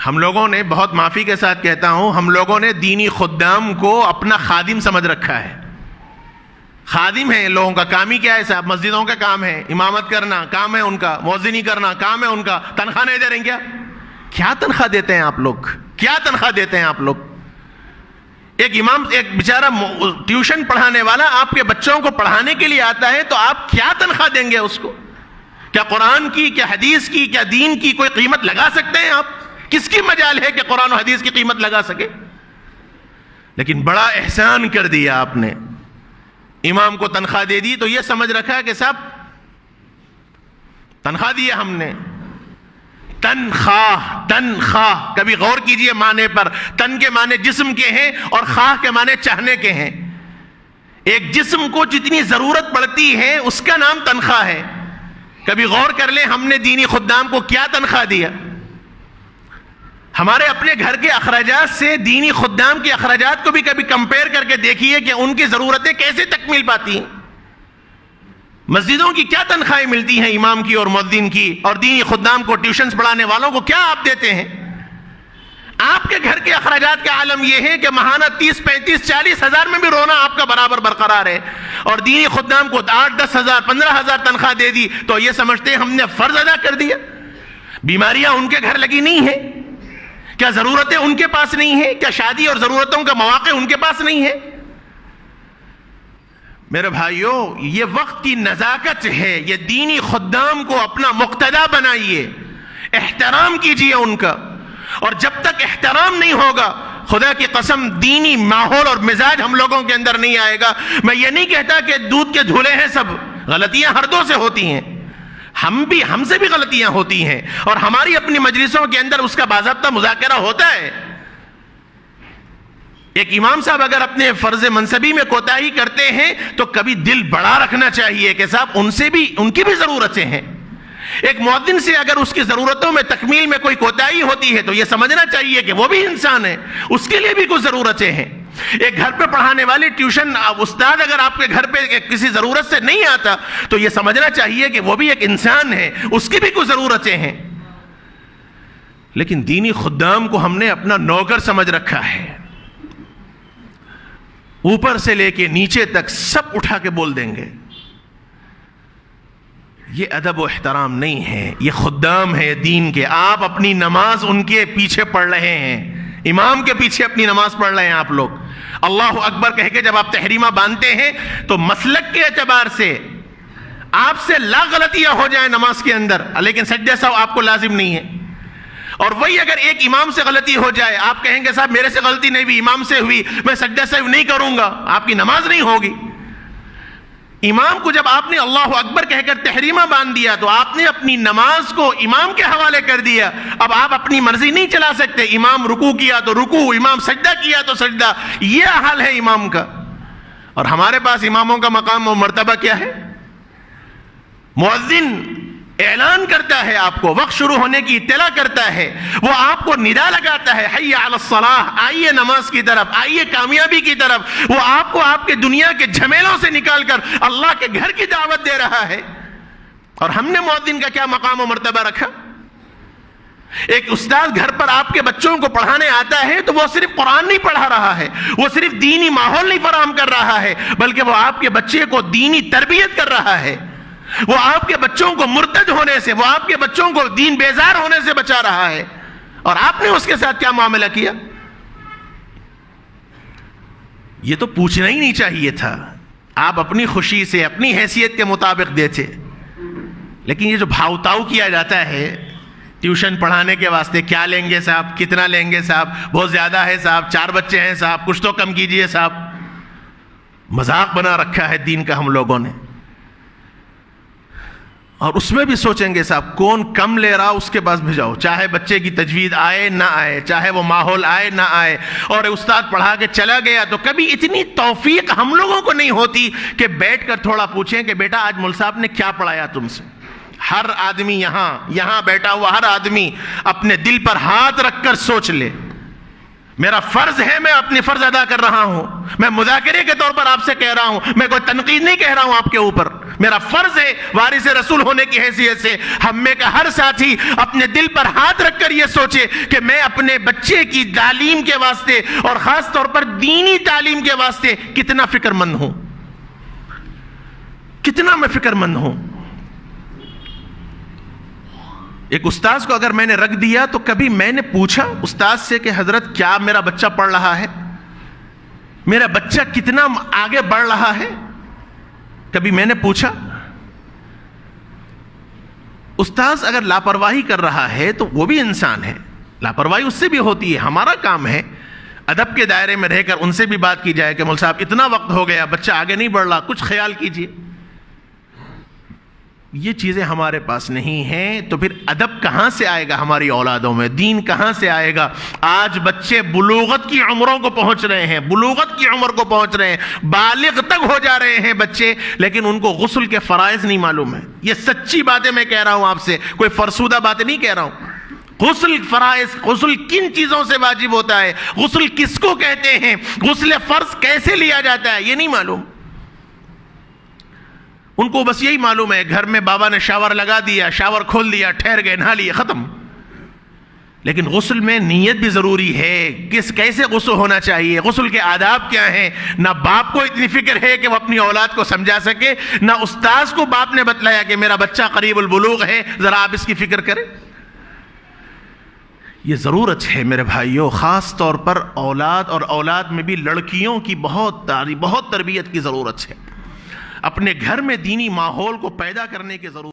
ہم لوگوں نے، بہت معافی کے ساتھ کہتا ہوں، ہم لوگوں نے دینی خدام کو اپنا خادم سمجھ رکھا ہے. خادم ہے لوگوں کا. کام ہی کیا ہے صاحب؟ مسجدوں کا کام ہے امامت کرنا، کام ہے ان کا مؤذنی کرنا، کام ہے ان کا. تنخواہ نہیں دے رہے ہیں کیا تنخواہ دیتے ہیں آپ لوگ؟ کیا تنخواہ دیتے ہیں آپ لوگ؟ ایک امام، ایک بیچارہ ٹیوشن پڑھانے والا آپ کے بچوں کو پڑھانے کے لیے آتا ہے تو آپ کیا تنخواہ دیں گے اس کو؟ کیا قرآن کی، کیا حدیث کی، کیا دین کی کوئی قیمت لگا سکتے ہیں آپ؟ کس کی مجال ہے کہ قرآن و حدیث کی قیمت لگا سکے؟ لیکن بڑا احسان کر دیا آپ نے. امام کو تنخواہ دے دی تو یہ سمجھ رکھا کہ صاحب تنخواہ دی ہم نے. تنخواہ کبھی غور کیجئے معنی پر. تن کے معنی جسم کے ہیں اور خواہ کے معنی چاہنے کے ہیں. ایک جسم کو جتنی ضرورت پڑتی ہے اس کا نام تنخواہ ہے. کبھی غور کر لیں ہم نے دینی خدام کو کیا تنخواہ دیا. ہمارے اپنے گھر کے اخراجات سے دینی خدام کے اخراجات کو بھی کبھی کمپیئر کر کے دیکھیے کہ ان کی ضرورتیں کیسے تکمیل پاتی ہیں. مسجدوں کی کیا تنخواہیں ملتی ہیں امام کی اور مؤذن کی، اور دینی خدام کو، ٹیوشنز پڑھانے والوں کو کیا آپ دیتے ہیں؟ آپ کے گھر کے اخراجات کا عالم یہ ہے کہ ماہانہ 30 35 40 ہزار میں بھی رونا آپ کا برابر برقرار ہے، اور دینی خدام کو 8 10 ہزار 15 ہزار تنخواہ دے دی تو یہ سمجھتے ہیں ہم نے فرض ادا کر دیا. بیماریاں ان کے گھر لگی نہیں ہیں؟ کیا ضرورتیں ان کے پاس نہیں ہیں؟ کیا شادی اور ضرورتوں کا مواقع ان کے پاس نہیں ہے؟ میرے بھائیوں، یہ وقت کی نزاکت ہے. یہ دینی خدام کو اپنا مقتدا بنائیے، احترام کیجئے ان کا. اور جب تک احترام نہیں ہوگا، خدا کی قسم دینی ماحول اور مزاج ہم لوگوں کے اندر نہیں آئے گا. میں یہ نہیں کہتا کہ دودھ کے دھلے ہیں سب، غلطیاں ہر دو سے ہوتی ہیں. ہم سے بھی غلطیاں ہوتی ہیں، اور ہماری اپنی مجلسوں کے اندر اس کا باضابطہ مذاکرہ ہوتا ہے. ایک امام صاحب اگر اپنے فرض منصبی میں کوتاہی کرتے ہیں تو کبھی دل بڑا رکھنا چاہیے کہ صاحب ان کی بھی ضرورتیں ہیں. ایک مؤذن سے اگر اس کی ضرورتوں میں تکمیل میں کوئی کوتاہی ہوتی ہے تو یہ سمجھنا چاہیے کہ وہ بھی انسان ہے، اس کے لیے بھی کچھ ضرورتیں ہیں. ایک گھر پہ پڑھانے والی ٹیوشن استاد اگر آپ کے گھر پہ کسی ضرورت سے نہیں آتا تو یہ سمجھنا چاہیے کہ وہ بھی ایک انسان ہے، اس کی بھی کچھ ضرورتیں ہیں. لیکن دینی خدام کو ہم نے اپنا نوکر سمجھ رکھا ہے. اوپر سے لے کے نیچے تک سب اٹھا کے بول دیں گے. یہ ادب و احترام نہیں ہے. یہ خدام ہے دین کے. آپ اپنی نماز ان کے پیچھے پڑھ رہے ہیں، امام کے پیچھے اپنی نماز پڑھ رہے ہیں. آپ لوگ اللہ اکبر کہہ کے جب آپ تحریمہ باندھتے ہیں تو مسلک کے اعتبار سے آپ سے لا غلطیاں ہو جائیں نماز کے اندر، لیکن سجدہ سہو آپ کو لازم نہیں ہے. اور وہی اگر ایک امام سے غلطی ہو جائے، آپ کہیں گے صاحب میرے سے غلطی نہیں ہوئی، امام سے ہوئی، میں سجدہ سہو نہیں کروں گا، آپ کی نماز نہیں ہوگی. امام کو جب آپ نے اللہ اکبر کہہ کر تحریمہ باندھ دیا تو آپ نے اپنی نماز کو امام کے حوالے کر دیا. اب آپ اپنی مرضی نہیں چلا سکتے. امام رکوع کیا تو رکوع، امام سجدہ کیا تو سجدہ. یہ حال ہے امام کا. اور ہمارے پاس اماموں کا مقام و مرتبہ کیا ہے؟ مؤذن اعلان کرتا ہے، آپ کو وقت شروع ہونے کی اطلاع کرتا ہے، وہ آپ کو ندا لگاتا ہے، حی علی الصلاح، آئیے نماز کی طرف، آئیے کامیابی کی طرف. وہ آپ کو آپ کے دنیا کے جھمیلوں سے نکال کر اللہ کے گھر کی دعوت دے رہا ہے. اور ہم نے مؤذن کا کیا مقام و مرتبہ رکھا؟ ایک استاد گھر پر آپ کے بچوں کو پڑھانے آتا ہے تو وہ صرف قرآن نہیں پڑھا رہا ہے، وہ صرف دینی ماحول نہیں فراہم کر رہا ہے، بلکہ وہ آپ کے بچے کو دینی تربیت کر رہا ہے. وہ آپ کے بچوں کو مرتد ہونے سے، وہ آپ کے بچوں کو دین بیزار ہونے سے بچا رہا ہے. اور آپ نے اس کے ساتھ کیا معاملہ کیا؟ یہ تو پوچھنا ہی نہیں چاہیے تھا. آپ اپنی خوشی سے، اپنی حیثیت کے مطابق دیتے. لیکن یہ جو بھاؤ تاؤ کیا جاتا ہے ٹیوشن پڑھانے کے واسطے، کیا لیں گے صاحب، کتنا لیں گے صاحب، بہت زیادہ ہے صاحب، 4 بچے ہیں صاحب، کچھ تو کم کیجئے صاحب. مذاق بنا رکھا ہے دین کا ہم لوگوں نے. اور اس میں بھی سوچیں گے صاحب کون کم لے رہا اس کے پاس بھیجاؤ، چاہے بچے کی تجوید آئے نہ آئے، چاہے وہ ماحول آئے نہ آئے. اور استاد پڑھا کے چلا گیا تو کبھی اتنی توفیق ہم لوگوں کو نہیں ہوتی کہ بیٹھ کر تھوڑا پوچھیں کہ بیٹا آج مول صاحب نے کیا پڑھایا تم سے. ہر آدمی یہاں بیٹھا ہوا ہر آدمی اپنے دل پر ہاتھ رکھ کر سوچ لے، میرا فرض ہے، میں اپنی فرض ادا کر رہا ہوں. میں مذاکرے کے طور پر آپ سے کہہ رہا ہوں، میں کوئی تنقید نہیں کہہ رہا ہوں آپ کے اوپر. میرا فرض ہے وارث رسول ہونے کی حیثیت سے ہم میں کا ہر ساتھی اپنے دل پر ہاتھ رکھ کر یہ سوچے کہ میں اپنے بچے کی تعلیم کے واسطے اور خاص طور پر دینی تعلیم کے واسطے کتنا فکر مند ہوں، کتنا میں فکر مند ہوں۔ ایک استاذ کو اگر میں نے رکھ دیا تو کبھی میں نے پوچھا استاذ سے کہ حضرت کیا میرا بچہ پڑھ رہا ہے، میرا بچہ کتنا آگے بڑھ رہا ہے؟ کبھی میں نے پوچھا؟ استاذ اگر لاپرواہی کر رہا ہے تو وہ بھی انسان ہے، لاپرواہی اس سے بھی ہوتی ہے۔ ہمارا کام ہے ادب کے دائرے میں رہ کر ان سے بھی بات کی جائے کہ مول صاحب اتنا وقت ہو گیا، بچہ آگے نہیں بڑھ رہا، کچھ خیال کیجئے۔ یہ چیزیں ہمارے پاس نہیں ہیں تو پھر ادب کہاں سے آئے گا ہماری اولادوں میں، دین کہاں سے آئے گا؟ آج بچے بلوغت کی عمروں کو پہنچ رہے ہیں، بلوغت کی عمر کو پہنچ رہے ہیں، بالغ تک ہو جا رہے ہیں بچے، لیکن ان کو غسل کے فرائض نہیں معلوم ہے۔ یہ سچی باتیں میں کہہ رہا ہوں آپ سے، کوئی فرسودہ باتیں نہیں کہہ رہا ہوں۔ غسل فرائض، غسل کن چیزوں سے واجب ہوتا ہے، غسل کس کو کہتے ہیں، غسل فرض کیسے لیا جاتا ہے، یہ نہیں معلوم۔ ان کو بس یہی معلوم ہے گھر میں بابا نے شاور لگا دیا، شاور کھول دیا، ٹھہر گئے، نہا لیے، ختم۔ لیکن غسل میں نیت بھی ضروری ہے، کیسے غسل ہونا چاہیے، غسل کے آداب کیا ہیں۔ نہ باپ کو اتنی فکر ہے کہ وہ اپنی اولاد کو سمجھا سکے، نہ استاذ کو باپ نے بتلایا کہ میرا بچہ قریب البلوغ ہے، ذرا آپ اس کی فکر کریں۔ یہ ضرورت ہے میرے بھائیوں، خاص طور پر اولاد اور اولاد میں بھی لڑکیوں کی بہت تربیت کی ضرورت ہے۔ اپنے گھر میں دینی ماحول کو پیدا کرنے کی ضرورت